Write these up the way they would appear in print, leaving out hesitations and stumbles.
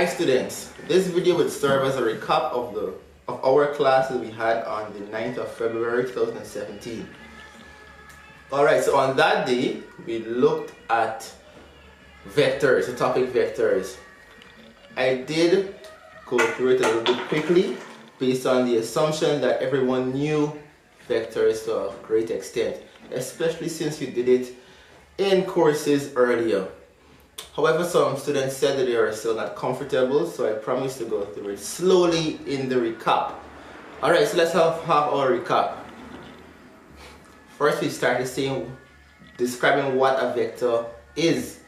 Hi students, this video would serve as a recap of our classes we had on the 9th of February 2017. Alright, so on that day we looked at vectors, the topic vectors. I did go through it a little bit quickly based on the assumption that everyone knew vectors to a great extent, especially since we did it in courses earlier. However, some students said that they are still not comfortable, so I promised to go through it slowly in the recap. Alright, so let's have our recap. First, we started describing what a vector is.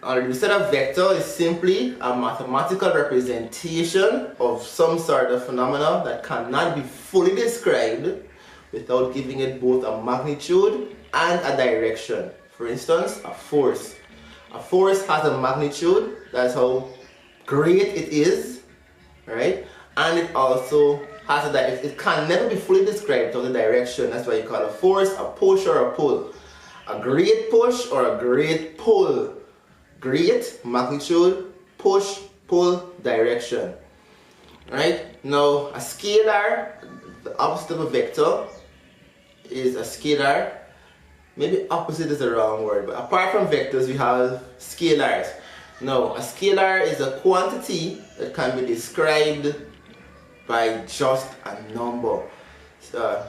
We said a vector is simply a mathematical representation of some sort of phenomena that cannot be fully described without giving it both a magnitude and a direction. For instance, a force. A force has a magnitude, that's how great it is, right? And it also has a direction. It can never be fully described without a direction. That's why you call a force a push or a pull. A great push or a great pull. Great, magnitude, push, pull, direction. Right? Now, a scalar, the opposite of a vector, is a scalar. Maybe opposite is the wrong word, but apart from vectors, we have scalars. Now, a scalar is a quantity that can be described by just a number,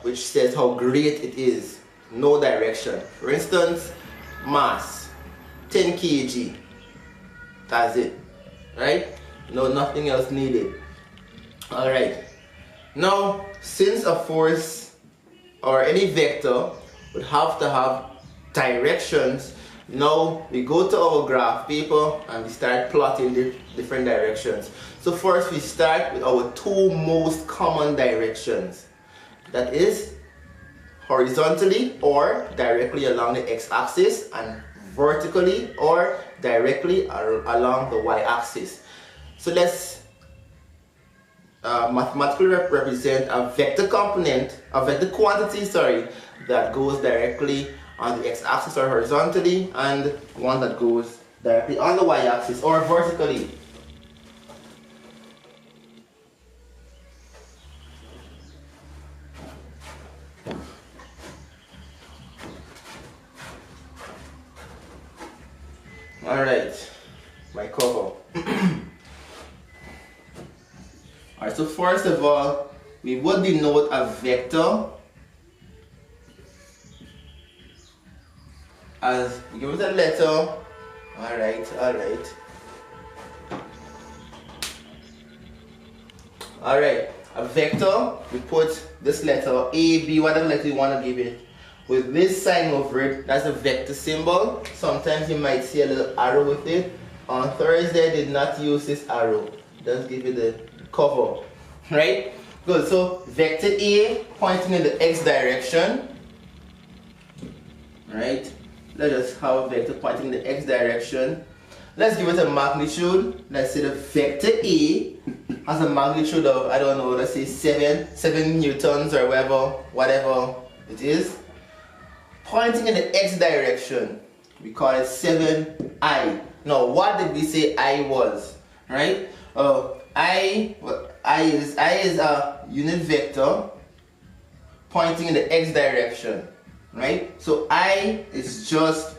which says how great it is, no direction. For instance, mass, 10 kg. That's it, right? No, nothing else needed. Alright, now since a force or any vector would have to have directions, now we go to our graph paper and we start plotting the different directions. So first we start with our two most common directions. That is horizontally or directly along the x-axis, and vertically or directly along the y-axis. So let's mathematically represent a vector component, a vector quantity, that goes directly on the x-axis or horizontally, and one that goes directly on the y-axis or vertically. Alright, my cover. Alright, so first of all, we would denote a vector as, give it a letter. Alright, a vector, we put this letter A, B, whatever letter you want to give it, with this sign over it. That's a vector symbol. Sometimes you might see a little arrow with it. On Thursday, I did not use this arrow. Just give it the cover. Right? Good. So vector A pointing in the x direction. Right? Let's just have a vector pointing in the x direction. Let's give it a magnitude. Let's say the vector A has a magnitude of, I don't know, let's say 7 newtons or whatever it is. Pointing in the x direction, we call it 7i. Now, what did we say I was? Right? I is a unit vector pointing in the x direction. Right? So I is just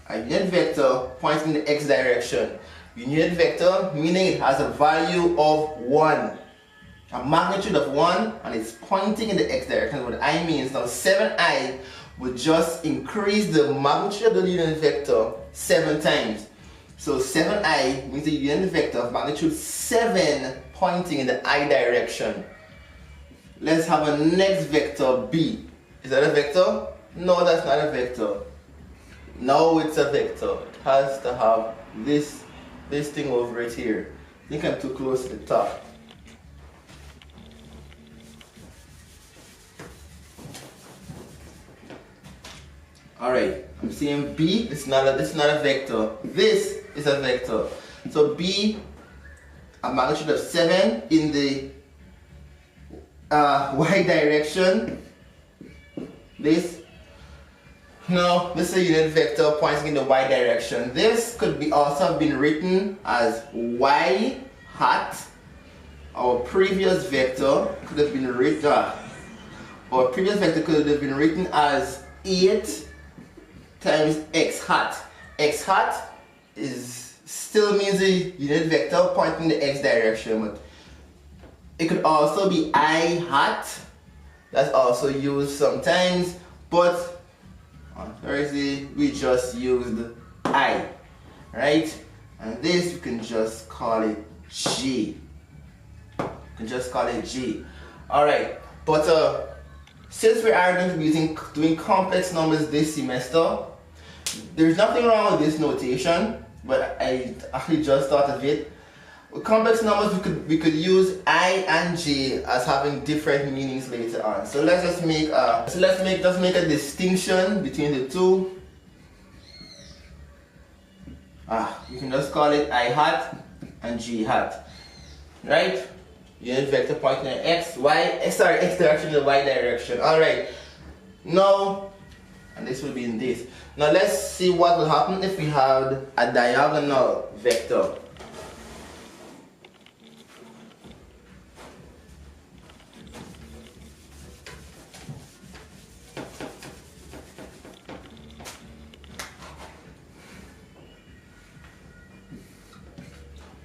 a unit vector pointing in the x direction. Unit vector meaning it has a value of 1. A magnitude of 1, and it's pointing in the x direction. What I means now 7i would just increase the magnitude of the unit vector 7 times. So 7i means a unit vector of magnitude 7 pointing in the I direction. Let's have a next vector B. Is that a vector? No, that's not a vector. No, it's a vector. It has to have this thing over it here. I think I'm too close to the top. Alright, I'm seeing B, this is not a vector. This is a vector. So B, a magnitude of 7 in the y direction. This Now, this is a unit vector pointing in the y direction. This could be also been written as y hat. Our previous vector could have been written, as 8 times x hat. X hat still means a unit vector pointing in the x direction, but it could also be I hat. That's also used sometimes, but on Thursday we just used I, right? And this you can just call it G. Alright, but since we are going to be doing complex numbers this semester, there's nothing wrong with this notation, but I actually just thought of it. With complex numbers, we could use I and J as having different meanings later on. So let's just make a distinction between the two. You can just call it I hat and G hat, right? Unit vector pointing in x direction in the y direction. All right. Now, and this will be in this. Now let's see what will happen if we have a diagonal vector.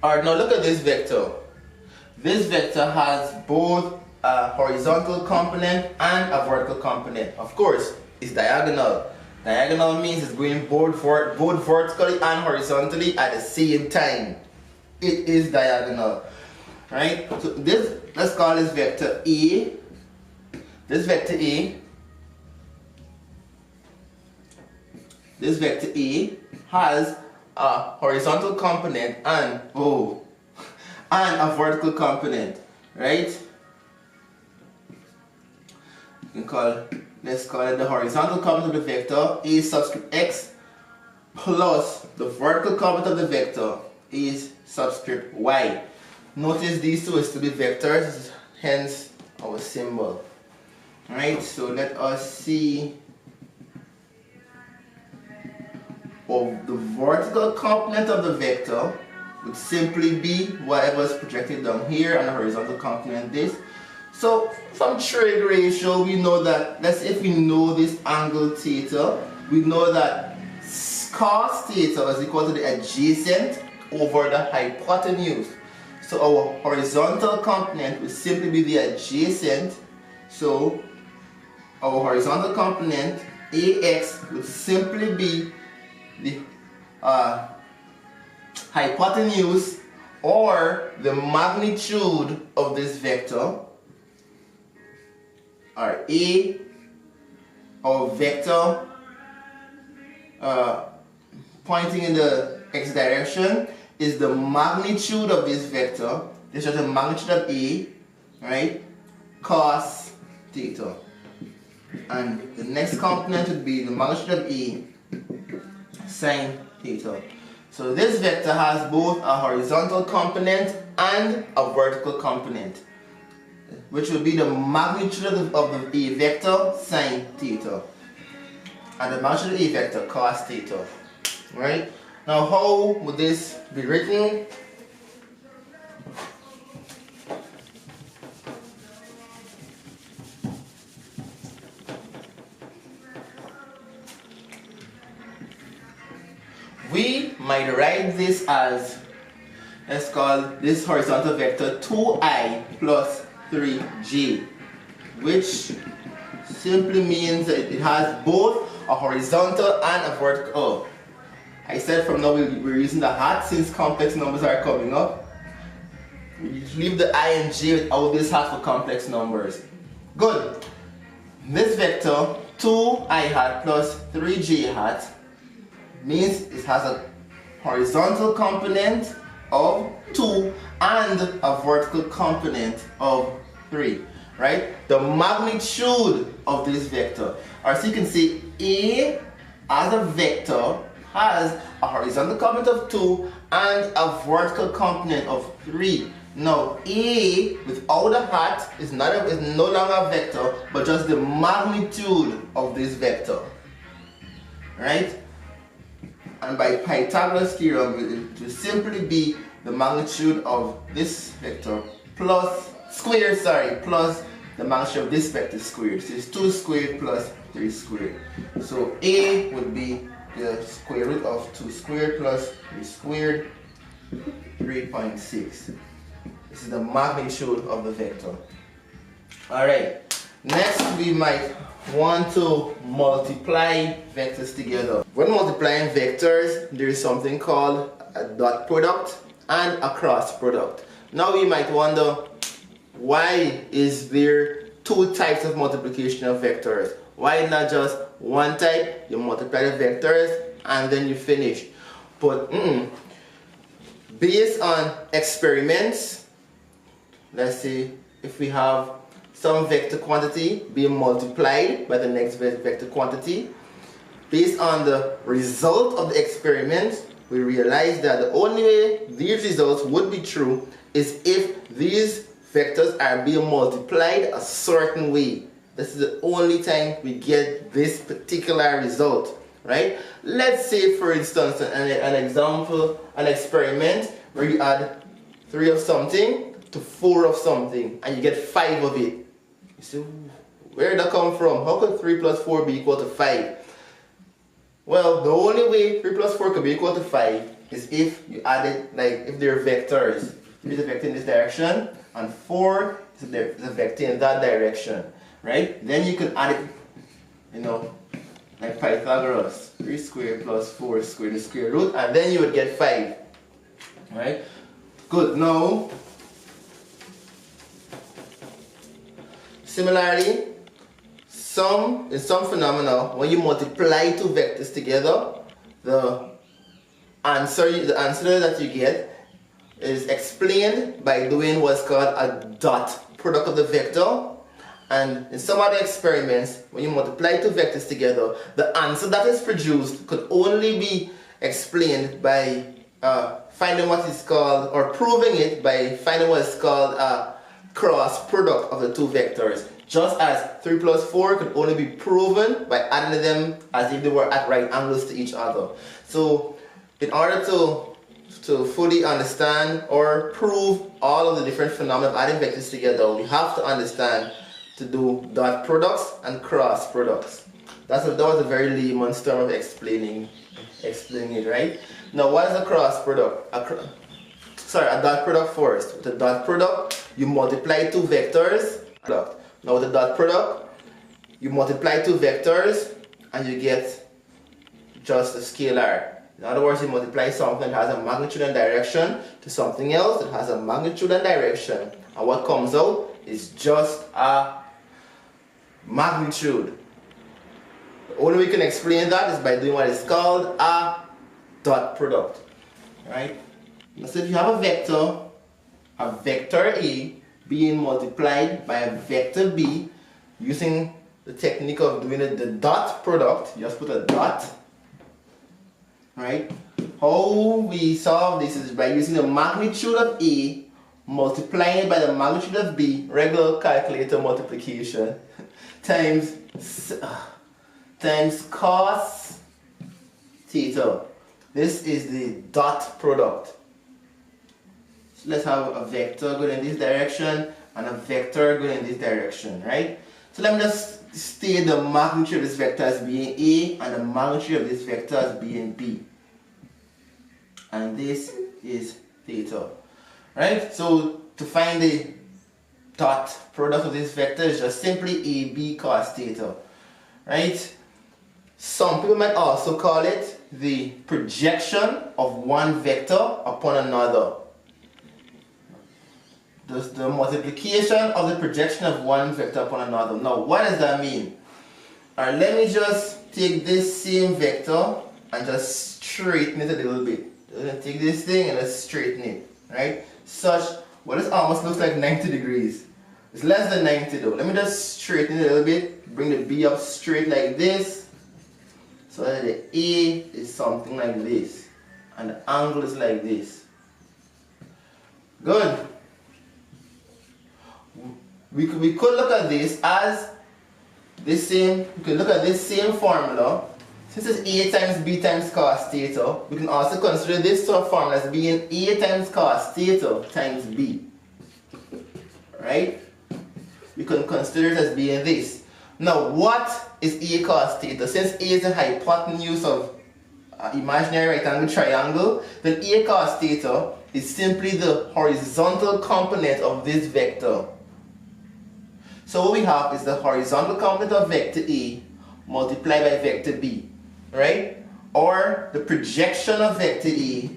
Alright, now look at this vector. This vector has both a horizontal component and a vertical component. Of course, it's diagonal. Diagonal means it's going both vertically and horizontally at the same time. It is diagonal, right? So let's call this vector A. This vector A has a horizontal component and a vertical component, right? Let's call it the horizontal component of the vector A subscript x plus the vertical component of the vector is subscript y. Notice these two is to be vectors, hence our symbol. Right, so let us see. The vertical component of the vector would simply be whatever is projected down here, and the horizontal component this. So from trig ratio, we know that, if we know this angle theta, we know that cos theta is equal to the adjacent over the hypotenuse. So our horizontal component would simply be the adjacent. So our horizontal component AX would simply be the hypotenuse or the magnitude of this vector, or A, our vector pointing in the x direction is the magnitude of this vector. This is the magnitude of A, right? Cos theta. And the next component would be the magnitude of A, sin theta. So this vector has both a horizontal component and a vertical component, which will be the magnitude of the A vector, sin theta, and the magnitude of A vector, cos theta. Right? Now, how would this be written? We might write this as, let's call this horizontal vector 2i plus 3j, which simply means that it has both a horizontal and a vertical. I said from now we're using the hat since complex numbers are coming up. We leave the I and j without this hat for complex numbers. Good. This vector 2i hat plus 3j hat means it has a horizontal component of 2 and a vertical component of 3, right? The magnitude of this vector, or so you can say A as a vector has a horizontal component of 2 and a vertical component of 3. Now A without a hat is no longer a vector, but just the magnitude of this vector. right? And by Pythagoras theorem, it will simply be the magnitude of this vector plus plus the magnitude of this vector squared. So it's 2 squared plus 3 squared. So A would be the square root of 2 squared plus 3 squared, 3.6. This is the magnitude of the vector. Alright, next we might want to multiply vectors together. When multiplying vectors, there is something called a dot product and a cross product. Now we might wonder, why is there two types of multiplication of vectors? Why not just one type? You multiply the vectors and then you finish. But based on experiments, let's say if we have some vector quantity being multiplied by the next vector quantity, based on the result of the experiment, we realize that the only way these results would be true is if these vectors are being multiplied a certain way. This is the only time we get this particular result, right? Let's say, for instance, an example, an experiment where you add 3 of something to 4 of something and you get 5 of it. You say, where did that come from? How could 3 plus 4 be equal to 5? Well, the only way 3 plus 4 could be equal to 5 is if you add it, like if they're vectors. 3 is a vector in this direction and 4 is a vector in that direction, right? Then you can add it, you know, like Pythagoras. 3 squared plus 4 squared, the square root, and then you would get 5, right? Good. Now, similarly, in some phenomena, when you multiply two vectors together, the answer that you get is explained by doing what's called a dot product of the vector. And in some other experiments, when you multiply two vectors together, the answer that is produced could only be explained by finding what is called, or proving it by finding what is called a cross product of the two vectors. Just as 3 plus 4 could only be proven by adding them as if they were at right angles to each other. So in order to fully understand or prove all of the different phenomena of adding vectors together, we have to understand to do dot products and cross products. That was a very layman's term of explaining it, right? Now, what is a cross product? A dot product first. With a dot product, you multiply two vectors. Now with the dot product, you multiply two vectors and you get just a scalar. In other words, you multiply something that has a magnitude and direction to something else that has a magnitude and direction. And what comes out is just a magnitude. The only way we can explain that is by doing what is called a dot product. Right? So if you have a vector A being multiplied by a vector B using the technique of doing the dot product, you just put a dot, right? How we solve this is by using the magnitude of A, multiplying it by the magnitude of B, regular calculator multiplication, times cos theta. This is the dot product. So let's have a vector going in this direction and a vector going in this direction, right? So let me just state the magnitude of this vector as being A and the magnitude of this vector as being B. And this is theta, right? So to find the dot product of this vector is just simply AB cos theta, right? Some people might also call it the projection of one vector upon another. The multiplication of the projection of one vector upon another. Now, what does that mean? Alright, let me just take this same vector and just straighten it a little bit. Take this thing and just straighten it, right? This almost looks like 90 degrees. It's less than 90 though. Let me just straighten it a little bit. Bring the B up straight like this. So that the A is something like this. And the angle is like this. Good. We could look at this as we could look at this same formula, since it's A times B times cos theta, we can also consider this sort of formula as being A times cos theta times B. Right? We can consider it as being this. Now, what is A cos theta? Since A is the hypotenuse of imaginary right angle triangle, then A cos theta is simply the horizontal component of this vector. So what we have is the horizontal component of vector A multiplied by vector B, right? Or the projection of vector A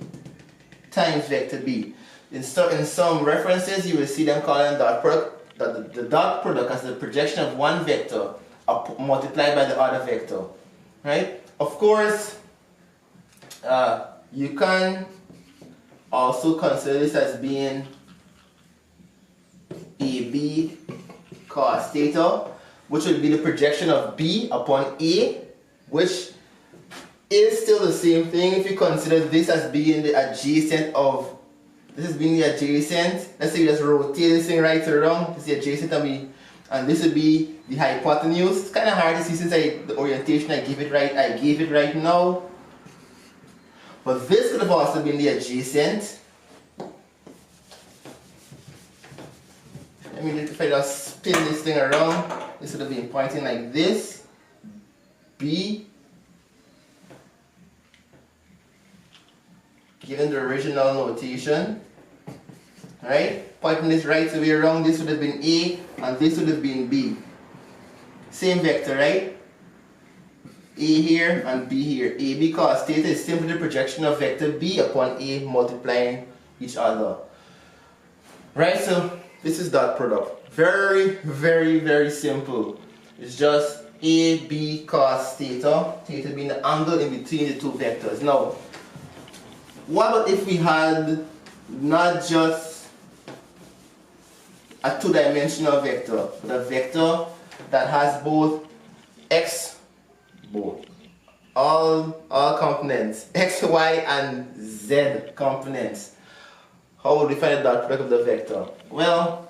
times vector B. In some references, you will see them calling dot product, the dot product as the projection of one vector multiplied by the other vector, right? Of course, you can also consider this as being AB cos theta, which would be the projection of B upon A, which is still the same thing if you consider this as being the adjacent of, this is being the adjacent. Let's say you just rotate this thing right around, this is the adjacent of me, and this would be the hypotenuse. It's kind of hard to see since the orientation I gave it right now. But this could have also been the adjacent. Let me, if I just spin this thing around, this would have been pointing like this. B. Given the original notation. Right? Pointing this right way around, this would have been A and this would have been B. Same vector, right? A here and B here. AB cos theta is simply the projection of vector B upon A multiplying each other. Right, so this is dot product. Very, very, very simple. It's just AB cos theta, theta being the angle in between the two vectors. Now, what about if we had not just a two-dimensional vector, but a vector that has both all components, x, y, and z components? How would we find the dot product of the vector? Well,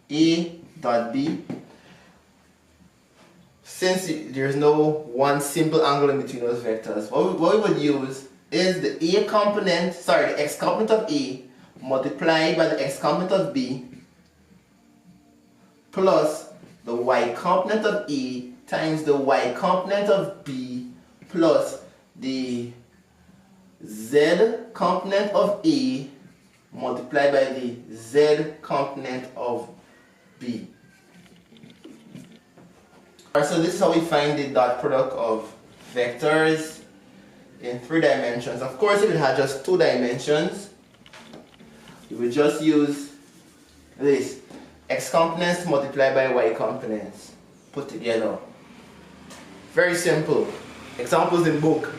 A dot B, since there's no one simple angle in between those vectors, what we would use is the A component, sorry, the x component of A multiplied by the x component of B plus the y component of A times the y component of B plus the z component of A multiplied by the z component of B. Alright, so this is how we find the dot product of vectors in 3 dimensions. Of course, if it had just 2 dimensions, we would just use this x components multiplied by y components put together. Very simple. Examples in book.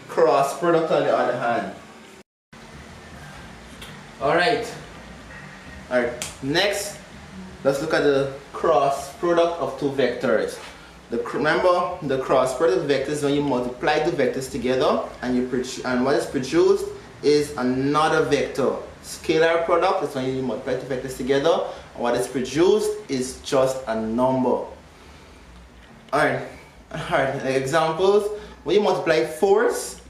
Cross product on the other hand. Alright, next let's look at the cross product of 2 vectors. Remember, the cross product of vectors, when you multiply the vectors together and what is produced is another vector. Scalar product is when you multiply the vectors together and what is produced is just a number. Alright, examples. When you multiply force,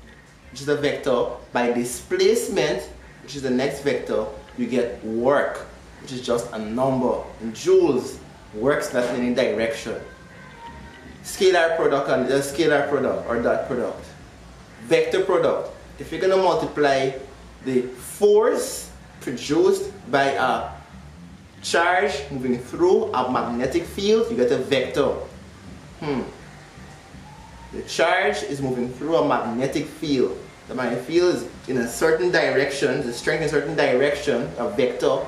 which is a vector, by displacement, which is the next vector, you get work, which is just a number. In joules, works not in any direction. Scalar product and the scalar product or dot product. Vector product. If you're going to multiply the force produced by a charge moving through a magnetic field, you get a vector. The charge is moving through a magnetic field. The magnetic field is in a certain direction, the strength in a certain direction, a vector,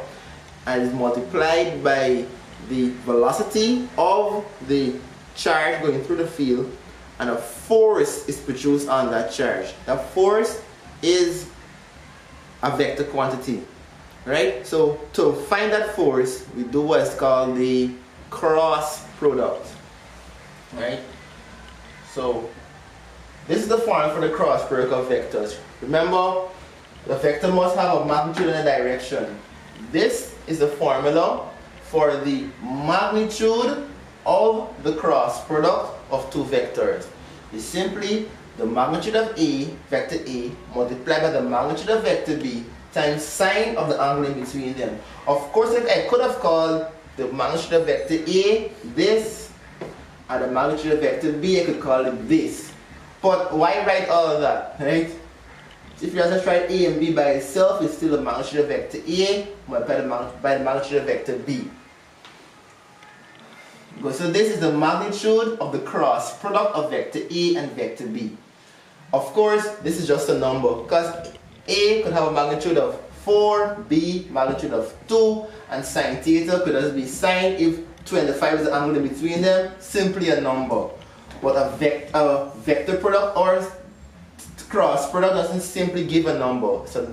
and is multiplied by the velocity of the charge going through the field, and a force is produced on that charge. That force is a vector quantity, right? So to find that force, we do what is called the cross product, right? So this is the formula for the cross product of vectors. Remember, the vector must have a magnitude and a direction. This is the formula for the magnitude of the cross product of 2 vectors. is simply the magnitude of A, vector A, multiplied by the magnitude of vector B times sine of the angle in between them. Of course, if I could have called the magnitude of vector A this, and the magnitude of vector B, I could call it this. But why write all of that, right? So if you just write A and B by itself, it's still the magnitude of vector A multiplied by the magnitude of vector B. Good. So this is the magnitude of the cross product of vector A and vector B. Of course, this is just a number because A could have a magnitude of 4, B magnitude of 2, and sine theta could just be sine if 25 is the angle in between them, simply a number. But a vector product or cross product doesn't simply give a number, so it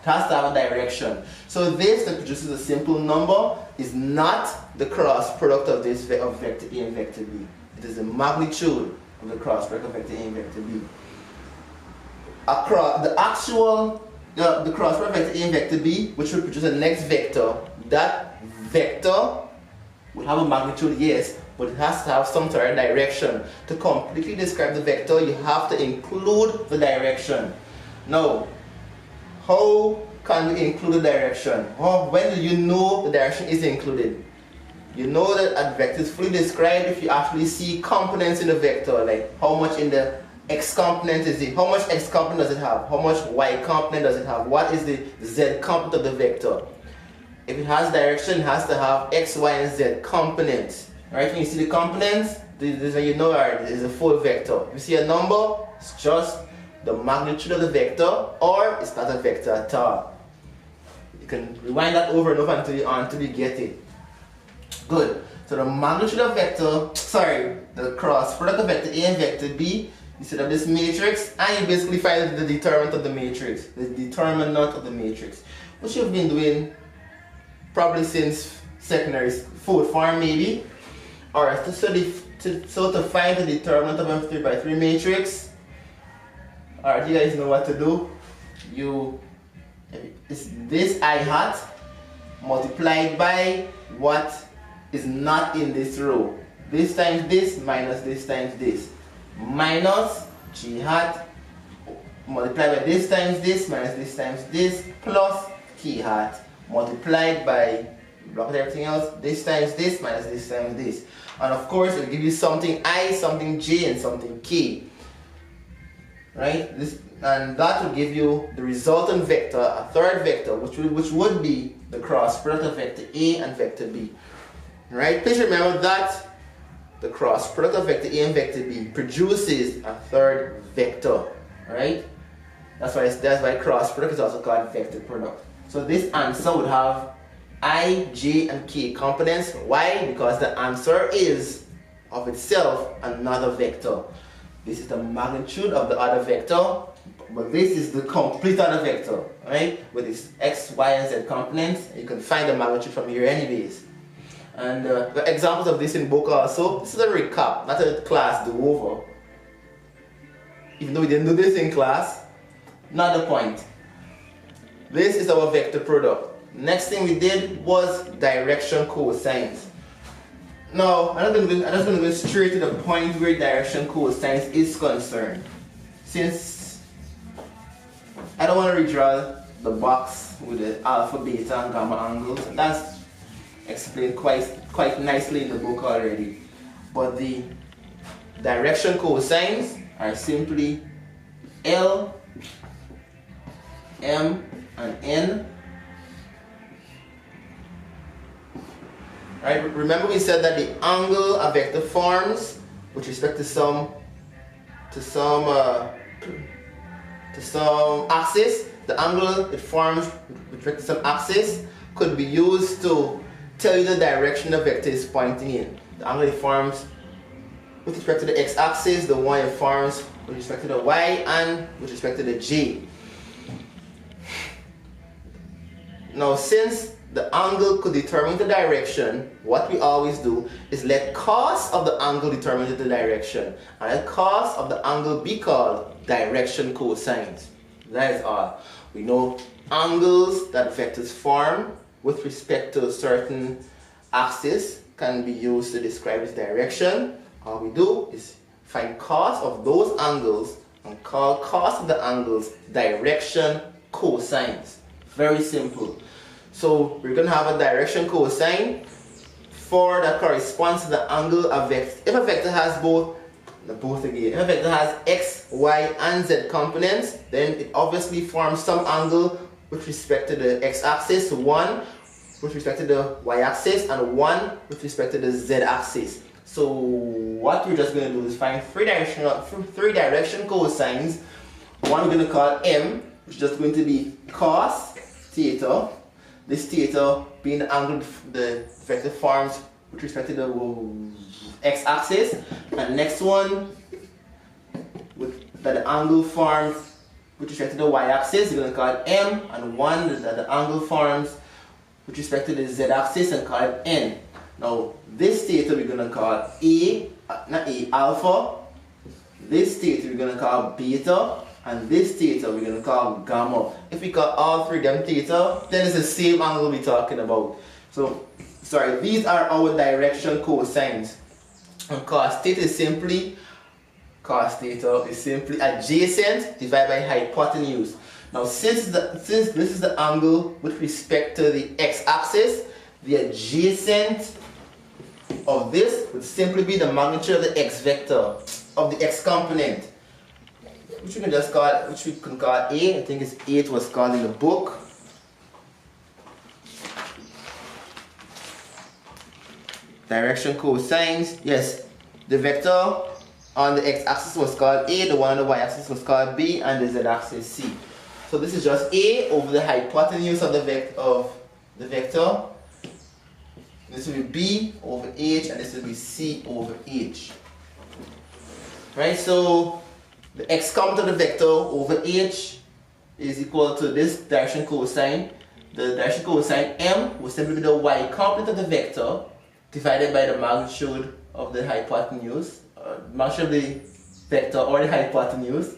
has to have a direction. So this that produces a simple number is not the cross product of this of vector A and vector B. It is the magnitude of the cross product of vector A and vector B. The cross product of vector A and vector B, which will produce the next vector, that vector will have a magnitude, yes, but it has to have some sort of direction. To completely describe the vector, you have to include the direction. Now, how can we include the direction? Well, when do you know the direction is included? You know that a vector is fully described if you actually see components in the vector, like how much in the x component is it, how much x component does it have, how much y component does it have, what is the z component of the vector. If it has direction, it has to have x, y, and z components. Right? When you see the components, this is when you know it is a full vector. If you see a number, it's just the magnitude of the vector, or it's not a vector at all. You can rewind that over and over until you get it. Good. So the magnitude of the cross product of vector A and vector B, you set up this matrix, and you basically find the determinant of the matrix. The determinant of the matrix, which you've been doing probably since secondary fourth form maybe. Alright, so to find the determinant of a 3x3 matrix, alright, you guys know what to do. It's this I hat multiplied by what is not in this row. This times this minus this times this. Minus G hat multiplied by this times this minus this times this plus K hat multiplied by, block out everything else, this times this minus this times this. And of course, it will give you something I, something J, and something K. Right? And that will give you the resultant vector, a third vector, which would be the cross product of vector A and vector B. Right? Please remember that the cross product of vector A and vector B produces a third vector. Right? That's why cross product is also called vector product. So this answer would have I, J, and K components. Why? Because the answer is of itself another vector. This is the magnitude of the other vector, but this is the complete other vector, right? With its x, y, and z components. You can find the magnitude from here anyways. And the examples of this in book also. This is a recap, not a class do-over. Even though we didn't do this in class, not the point. This is our vector product. Next thing we did was direction cosines. Now, I'm just going to go straight to the point where direction cosines is concerned. Since I don't want to redraw the box with the alpha, beta, and gamma angles, that's explained quite nicely in the book already. But the direction cosines are simply L, M, and N. Right? Remember we said that the angle a vector forms with respect to some axis, the angle it forms with respect to some axis could be used to tell you the direction the vector is pointing in. The angle it forms with respect to the x-axis, the one it forms with respect to the y, and with respect to the j. Now, since the angle could determine the direction, what we always do is let cos of the angle determine the direction, and let cos of the angle be called direction cosines. That is all. We know angles that vectors form with respect to a certain axis can be used to describe its direction. All we do is find cos of those angles and call cos of the angles direction cosines. Very simple. So we're going to have a direction cosine for that corresponds to the angle of vector. If a vector has both again, if a vector has x, y, and z components, then it obviously forms some angle with respect to the x-axis, one with respect to the y-axis, and one with respect to the z-axis. So what we're just going to do is find three direction cosines. One we're going to call m, which is just going to be cos theta. This theta being the angle the vector forms with respect to the x-axis, and next one that the angle forms with respect to the y-axis, we're going to call it m, and one that the angle forms with respect to the z-axis and call it n. Now this theta we're going to call alpha, this theta we're going to call beta, and this theta we're going to call gamma. If we call all three of them theta, then it's the same angle we're talking about. So, sorry, these are our direction cosines. And cos theta is simply adjacent divided by hypotenuse. Now, since this is the angle with respect to the x-axis, the adjacent of this would simply be the magnitude of the x vector, of the x component, which we can call A. I think it's A, it was called in the book. Direction cosines. Yes, the vector on the x-axis was called A, the one on the y-axis was called B, and the z-axis C. So this is just A over the hypotenuse of the vector. This will be B over H, and this will be C over H. Right, so the x component of the vector over H is equal to this direction cosine. The direction cosine M will simply be the y component of the vector divided by the magnitude of the hypotenuse, magnitude of the vector or the hypotenuse.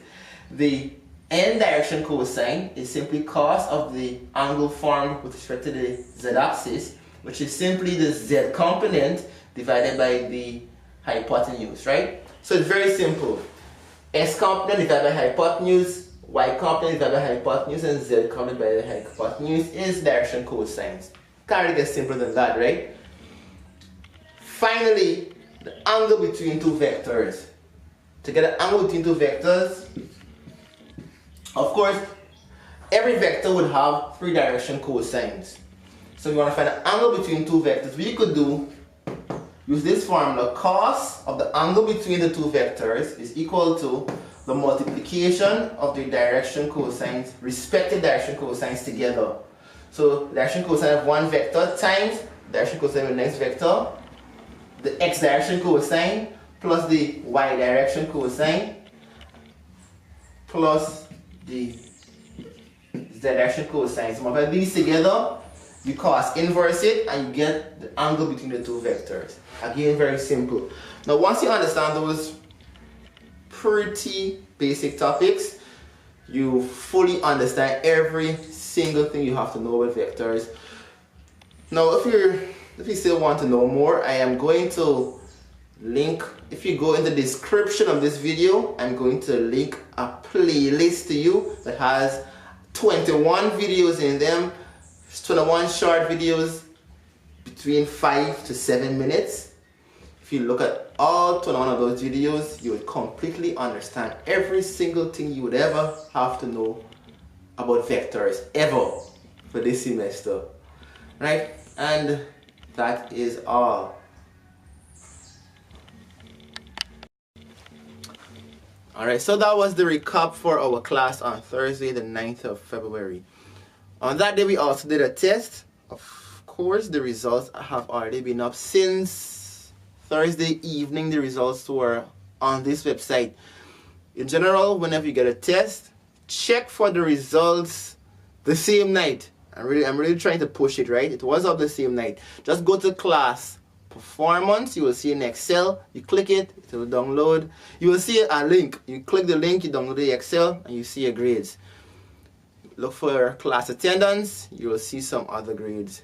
The n direction cosine is simply cos of the angle formed with respect to the z-axis, which is simply the z component divided by the hypotenuse, right? So it's very simple. S component divided by hypotenuse, y component divided by hypotenuse, and z component by the hypotenuse is direction cosines. Can't really get simpler than that, right? Finally, the angle between two vectors. To get an angle between two vectors, of course, every vector would have three direction cosines. So we want to find an angle between two vectors. We could use this formula. Cos of the angle between the two vectors is equal to the multiplication of the direction cosines, respective direction cosines together. So direction cosine of one vector times direction cosine of the next vector, the x direction cosine plus the y direction cosine plus the z direction cosine. So multiply these together, you cos inverse it, and you get the angle between the two vectors. Again, very simple. Now, once you understand those pretty basic topics, you fully understand every single thing you have to know about vectors. Now, if you still want to know more, I am going to link, if you go in the description of this video, I'm going to link a playlist to you that has 21 videos in them, 21 short videos between 5 to 7 minutes. If you look at all 21 of those videos, you would completely understand every single thing you would ever have to know about vectors ever for this semester, right? And that is all. Alright, so that was the recap for our class on Thursday, the 9th of February. On that day, we also did a test. Of course, the results have already been up since Thursday evening. The results were on this website. In general, whenever you get a test, check for the results the same night. I'm really trying to push it, right? It was up the same night. Just go to class performance. You will see in Excel. You click it, it will download. You will see a link. You click the link, you download the Excel, and you see your grades. Look for class attendance. You will see some other grades.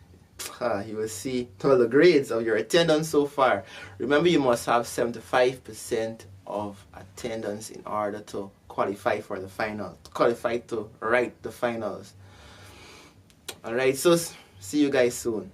You will see all the grades of your attendance so far. Remember, you must have 75% of attendance in order to qualify for the final, qualify to write the finals. Alright, so see you guys soon.